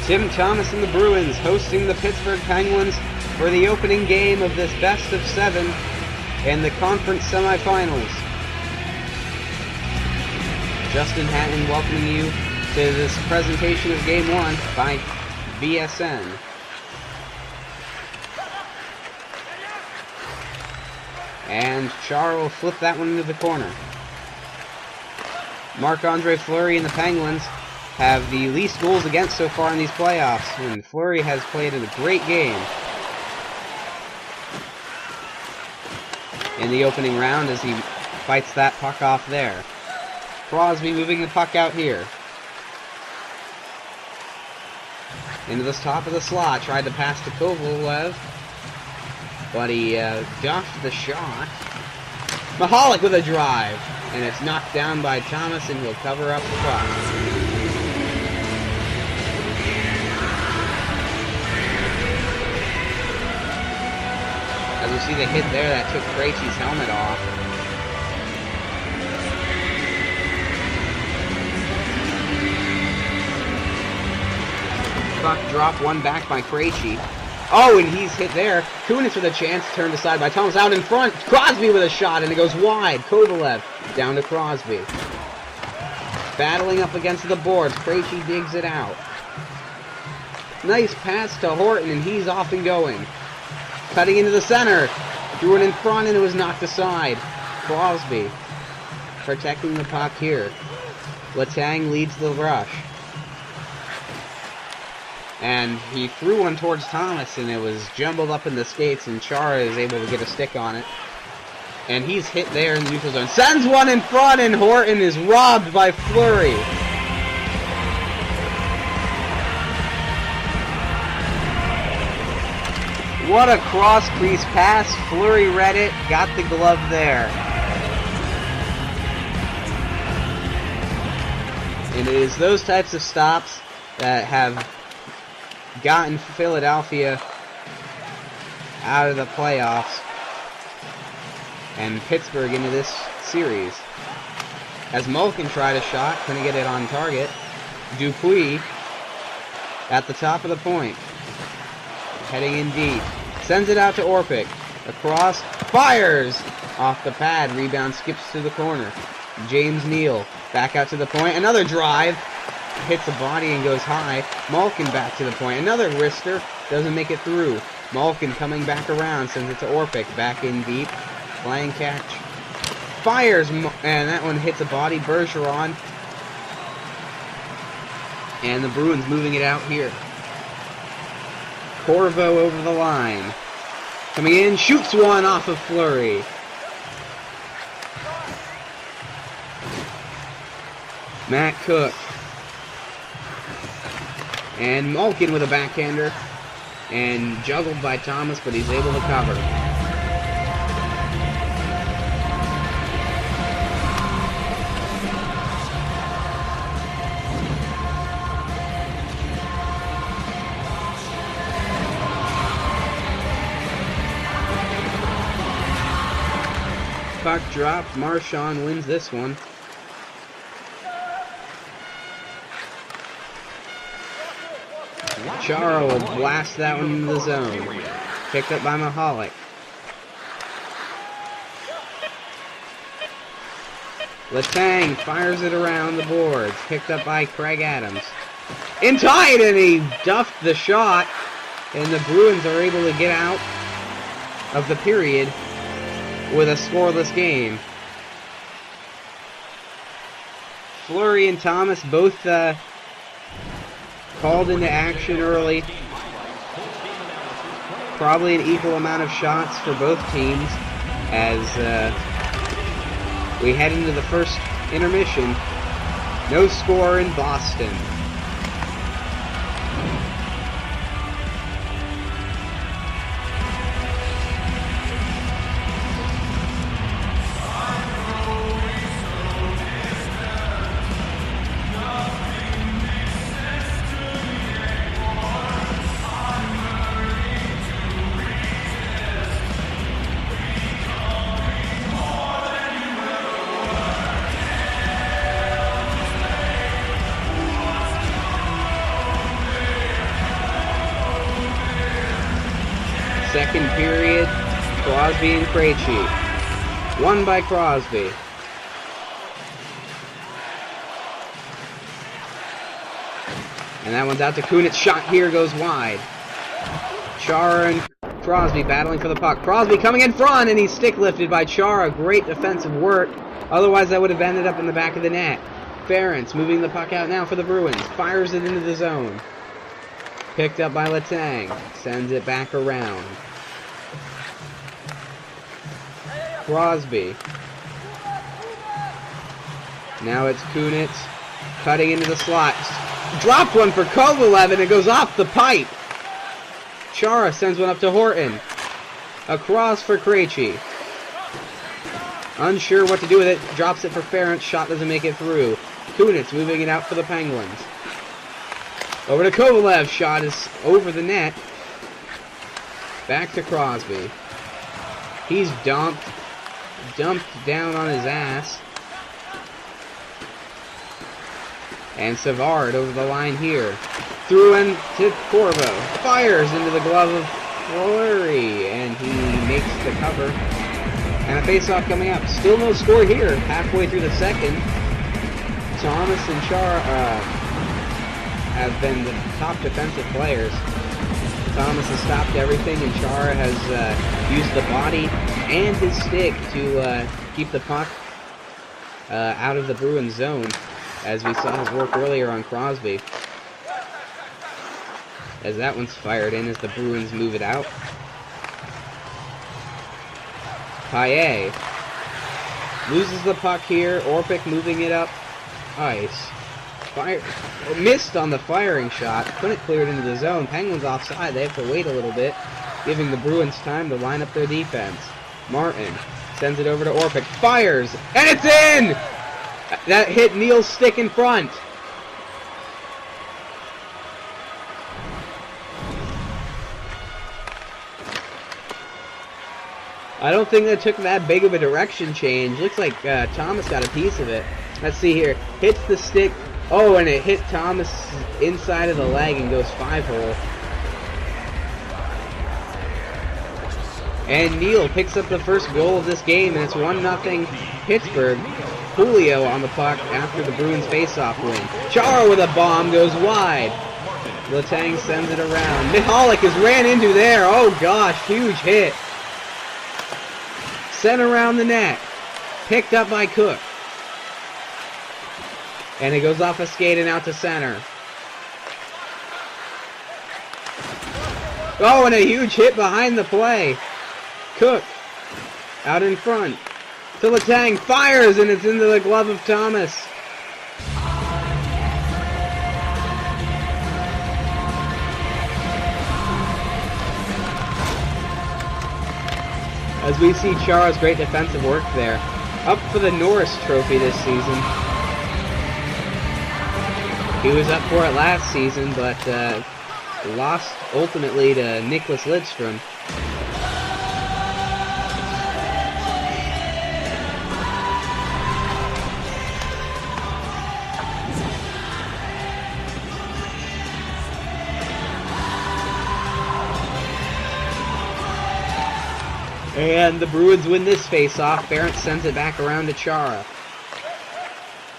Tim Thomas and the Bruins hosting the Pittsburgh Penguins for the opening game of this best of 7 in the conference semifinals. JHatin welcoming you to this presentation of Game 1 by BSN. And Chara will flip that one into the corner. Marc-Andre Fleury and the Penguins have the least goals against so far in these playoffs, and Fleury has played in a great game in the opening round as he fights that puck off there. Crosby moving the puck out here. Into the top of the slot, tried to pass to Kovalev, but he duffed the shot. Mahalik with a drive, and it's knocked down by Thomas, and he'll cover up the puck. As you see the hit there, that took Krejci's helmet off. Puck dropped one back by Krejci. Oh, and he's hit there. Kunis with a chance, turned aside by Thomas. Out in front, Crosby with a shot, and it goes wide. Kovalev down to Crosby. Battling up against the boards. Krejci digs it out. Nice pass to Horton, and he's off and going. Cutting into the center. Threw it in front, and it was knocked aside. Crosby protecting the puck here. Letang leads the rush. And he threw one towards Thomas, and it was jumbled up in the skates, and Chara is able to get a stick on it. And he's hit there in the neutral zone. Sends one in front, and Horton is robbed by Fleury. What a cross-crease pass. Fleury read it, got the glove there. And it is those types of stops that have gotten Philadelphia out of the playoffs and Pittsburgh into this series. As Malkin tried a shot, couldn't get it on target. Dupuis at the top of the point. Heading in deep. Sends it out to Orpik. Across. Fires! Off the pad. Rebound skips to the corner. James Neal. Back out to the point. Another drive. Hits the body and goes high. Malkin back to the point. Another wrister. Doesn't make it through. Malkin coming back around. Sends it to Orpik. Back in deep. Flying catch. Fires! And that one hits a body. Bergeron. And the Bruins moving it out here. Corvo over the line. Coming in, shoots one off of Fleury. Matt Cook. And Malkin with a backhander. And juggled by Thomas, but he's able to cover. Puck dropped. Marchand wins this one. Chara will blast that one into the zone. Picked up by Mahalik. Letang fires it around the boards. Picked up by Craig Adams. In tight, and he duffed the shot. And the Bruins are able to get out of the period with a scoreless game. Fleury and Thomas both called into action early. Probably an equal amount of shots for both teams as we head into the first intermission. No score in Boston. Crosby and Krejci. Won by Crosby. And that one's out to Kunitz. Shot here goes wide. Chara and Crosby battling for the puck. Crosby coming in front, and he's stick lifted by Chara. Great defensive work. Otherwise, that would have ended up in the back of the net. Ferentz moving the puck out now for the Bruins. Fires it into the zone. Picked up by Letang. Sends it back around. Crosby. Now it's Kunitz. Cutting into the slot. Dropped one for Kovalev, and it goes off the pipe. Chara sends one up to Horton. Across for Krejci. Unsure what to do with it. Drops it for Ferentz. Shot doesn't make it through. Kunitz moving it out for the Penguins. Over to Kovalev. Shot is over the net. Back to Crosby. He's dumped down on his ass. And Savard over the line here. Through in to Corvo. Fires into the glove of Fleury. And he makes the cover. And a face-off coming up. Still no score here. Halfway through the second. Thomas and Chara have been the top defensive players. Thomas has stopped everything, and Chara has used the body and his stick to keep the puck out of the Bruins zone, as we saw his work earlier on Crosby. As that one's fired in as the Bruins move it out. Paillet loses the puck here. Orpik moving it up ice. Missed on the firing shot. Couldn't clear it into the zone. Penguins offside. They have to wait a little bit, giving the Bruins time to line up their defense. Martin sends it over to Orpik. Fires, and it's in! That hit Neal's stick in front. I don't think that took that big of a direction change. Looks like Thomas got a piece of it. Let's see here. Hits the stick. Oh, and it hit Thomas inside of the leg and goes 5-hole. And Neal picks up the first goal of this game, and it's 1-0 Pittsburgh. Julio on the puck after the Bruins face-off win. Chara with a bomb goes wide. Letang sends it around. Mihalik is ran into there. Oh gosh, huge hit. Sent around the net. Picked up by Cook. And it goes off a skate and out to center. Oh, and a huge hit behind the play. Cook out in front. To Letang, fires, and it's into the glove of Thomas. As we see Chara's great defensive work there. Up for the Norris Trophy this season. He was up for it last season, but lost ultimately to Nicholas Lidstrom. And the Bruins win this face-off. Ferentz sends it back around to Chara.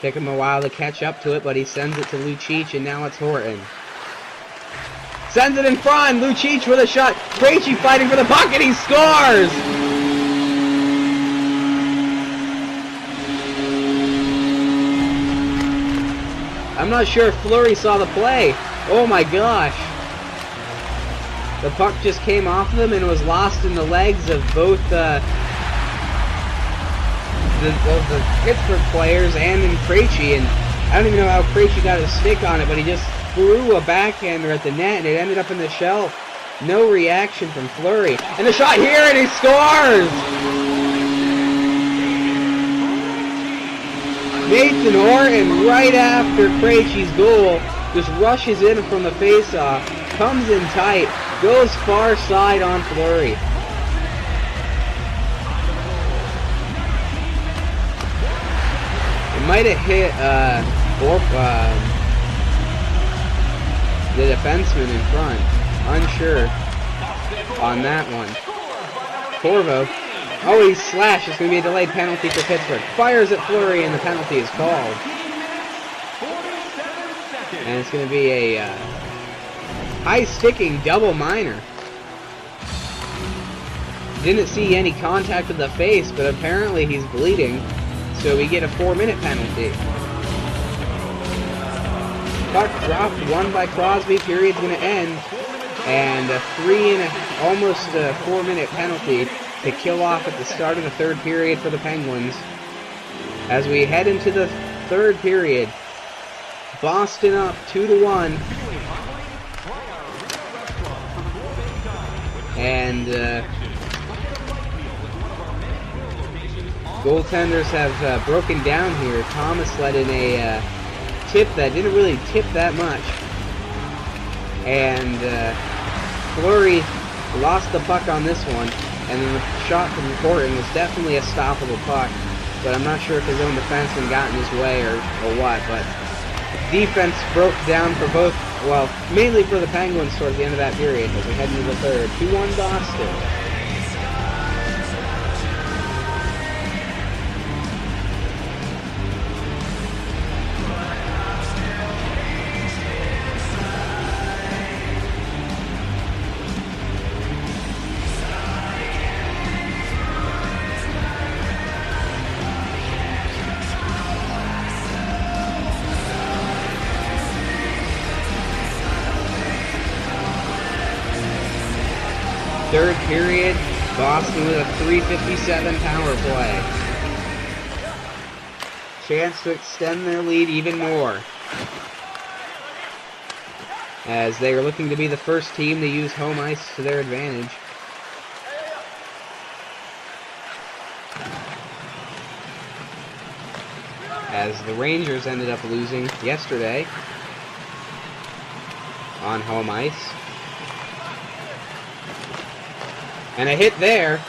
Took him a while to catch up to it, but he sends it to Lucic, and now it's Horton. Sends it in front. Lucic with a shot. Krejci fighting for the puck, and he scores! I'm not sure if Fleury saw the play. Oh my gosh. The puck just came off of him and was lost in the legs of both the Pittsburgh players and in Krejci. And I don't even know how Krejci got his stick on it, but he just threw a backhander at the net and it ended up in the shelf. No reaction from Fleury. And the shot here, and he scores! Nathan Horton, right after Krejci's goal, just rushes in from the faceoff, comes in tight, goes far side on Fleury. It might have hit the defenseman in front. Unsure on that one. Corvo Oh, he's slashed. It's going to be a delayed penalty for Pittsburgh. Fires at Fleury, and the penalty is called. And it's going to be a high-sticking double minor. Didn't see any contact with the face, but apparently he's bleeding. So we get a 4-minute penalty. Puck dropped, won by Crosby. Period's going to end. And almost a 4-minute penalty to kill off at the start of the third period for the Penguins. As we head into the third period, Boston up 2-1. And goaltenders have broken down here. Thomas let in a tip that didn't really tip that much. And Fleury lost the puck on this one. And then the shot from Horton was definitely a stoppable puck. But I'm not sure if his own defenseman got in his way or what. But defense broke down for both, well, mainly for the Penguins towards the end of that period as we head into the third. 2-1 Boston. Third period, Boston with a .357 power play. Chance to extend their lead even more, as they are looking to be the first team to use home ice to their advantage. As the Rangers ended up losing yesterday on home ice. And a hit there.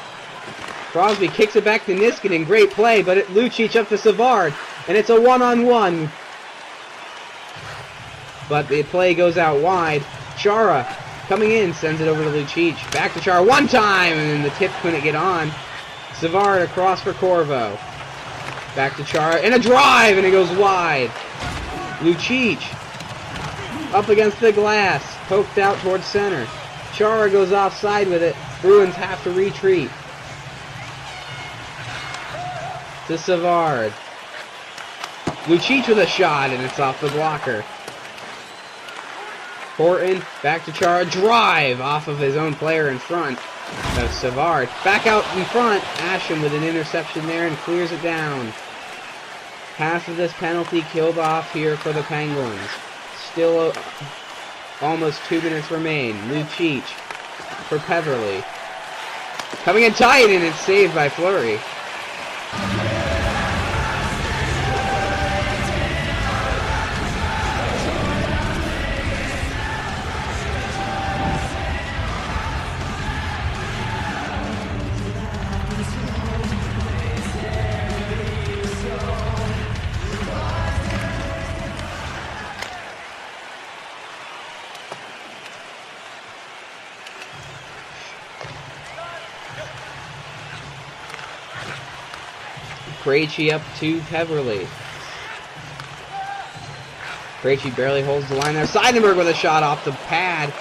Crosby kicks it back to Niskanen. Great play, but Lucic up to Savard. And it's a one-on-one. But the play goes out wide. Chara coming in, sends it over to Lucic. Back to Chara one time, and then the tip couldn't get on. Savard across for Corvo. Back to Chara, and a drive, and it goes wide. Lucic up against the glass. Poked out towards center. Chara goes offside with it. Bruins have to retreat. To Savard. Lucic with a shot, and it's off the blocker. Horton, back to Chara. Drive off of his own player in front of Savard. Back out in front. Asham with an interception there and clears it down. Half of this penalty killed off here for the Penguins. Still almost 2 minutes remain. Lucic for Peverly. Coming in tight, and it's saved by Fleury. Krejci up to Peverly. Krejci barely holds the line there. Seidenberg with a shot off the pad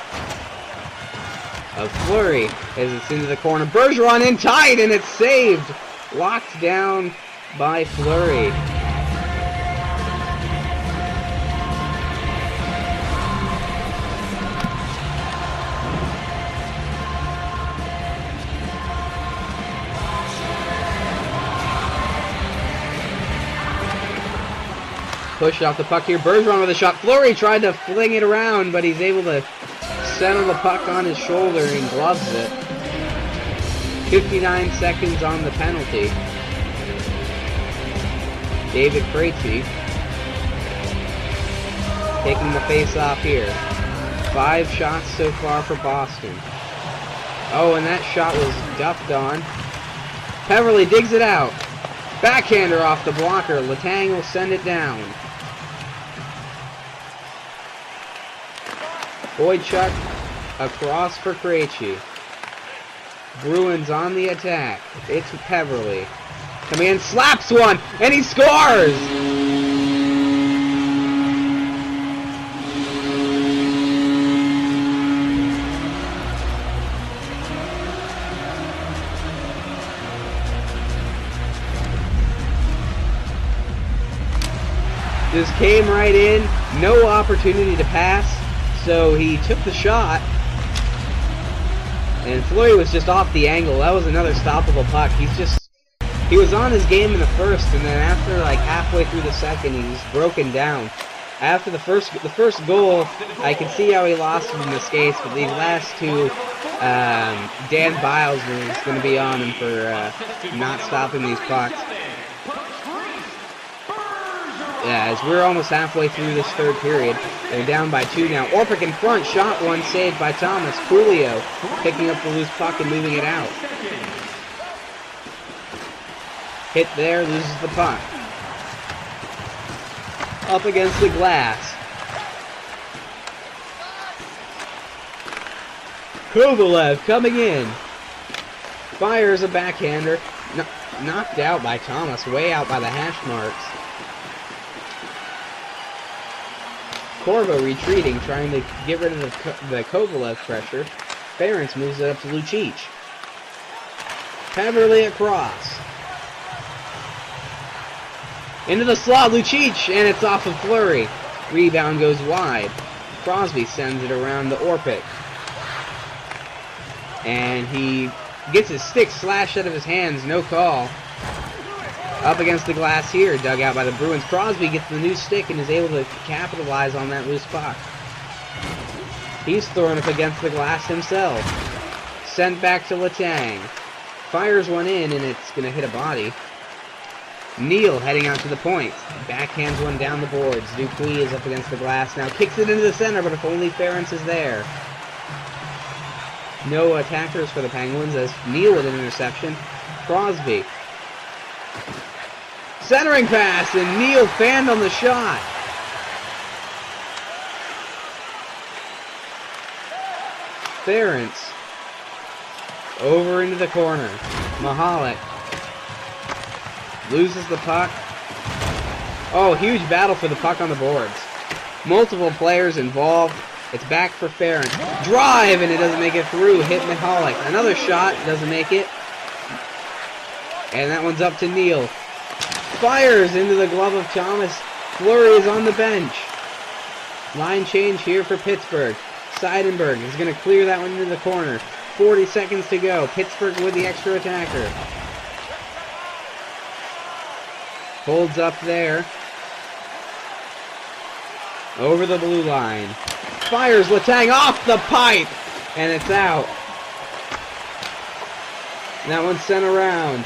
of Fleury as it's into the corner. Bergeron in tight, and it's saved. Locked down by Fleury. Push off the puck here. Bergeron with a shot. Fleury tried to fling it around, but he's able to settle the puck on his shoulder and gloves it. 59 seconds on the penalty. David Krejci taking the face off here. 5 shots so far for Boston. Oh, and that shot was ducked on. Peverly digs it out. Backhander off the blocker. Letang will send it down. Boydchuk across for Krejci. Bruins on the attack. It's Peverly. Coming in, slaps one, and he scores! Just came right in, no opportunity to pass, so he took the shot, and Fleury was just off the angle. That was another stoppable puck. He was on his game in the first, and then after like halfway through the second, he was broken down. After the first goal, I can see how he lost him in the skates, but these last two, Dan Biles is going to be on him for not stopping these pucks. Yeah, as we're almost halfway through this third period, they're down by 2 now. Orpik in front, shot one, saved by Thomas. Coolio picking up the loose puck and moving it out. Hit there, loses the puck. Up against the glass. Kovalev coming in. Fires a backhander. Knocked out by Thomas, way out by the hash marks. Corvo retreating, trying to get rid of the Kovalev pressure. Ference moves it up to Lucic. Peverly across. Into the slot, Lucic, and it's off of Fleury. Rebound goes wide. Crosby sends it around to Orpik. And he gets his stick slashed out of his hands, no call. Up against the glass here, dug out by the Bruins. Crosby gets the new stick and is able to capitalize on that loose puck. He's thrown up against the glass himself. Sent back to Letang. Fires one in, and it's going to hit a body. Neal heading out to the point. Backhands one down the boards. Dupuis is up against the glass now. Kicks it into the center, but if only Ference is there. No attackers for the Penguins as Neal with an interception. Crosby. Centering pass, and Neal fanned on the shot. Ference. Over into the corner. Mahalik. Loses the puck. Oh, huge battle for the puck on the boards. Multiple players involved. It's back for Ference. Drive, and it doesn't make it through. Hit Mahalik. Another shot, doesn't make it. And that one's up to Neal. Fires into the glove of Thomas. Fleury is on the bench. Line change here for Pittsburgh. Seidenberg is going to clear that one into the corner. 40 seconds to go. Pittsburgh with the extra attacker. Holds up there. Over the blue line. Fires Letang off the pipe. And it's out. That one's sent around.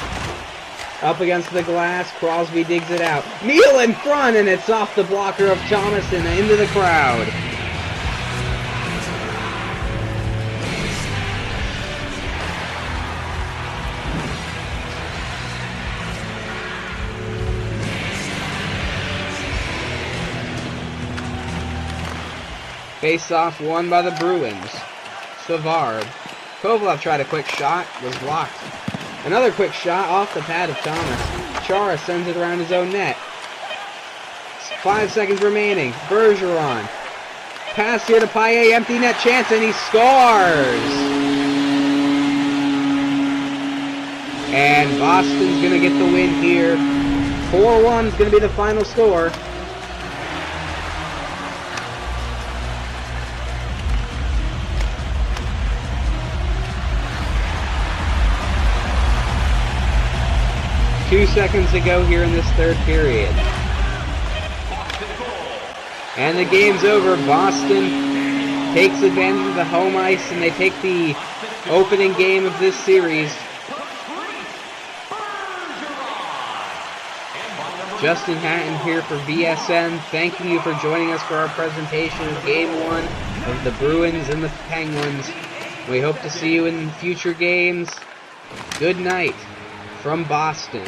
Up against the glass, Crosby digs it out. Neal in front, and it's off the blocker of Thomas and into the crowd. Face-off won by the Bruins. Savard. Kovalev tried a quick shot, was blocked. Another quick shot off the pad of Thomas. Chara sends it around his own net. 5 seconds remaining. Bergeron. Pass here to Paillet. Empty net chance, and he scores! And Boston's going to get the win here. 4-1 is going to be the final score. Two seconds to go here in this third period. And the game's over. Boston takes advantage of the home ice, and they take the opening game of this series. Justin Hatton here for VSN, thanking you for joining us for our presentation of Game 1 of the Bruins and the Penguins. We hope to see you in future games. Good night from Boston.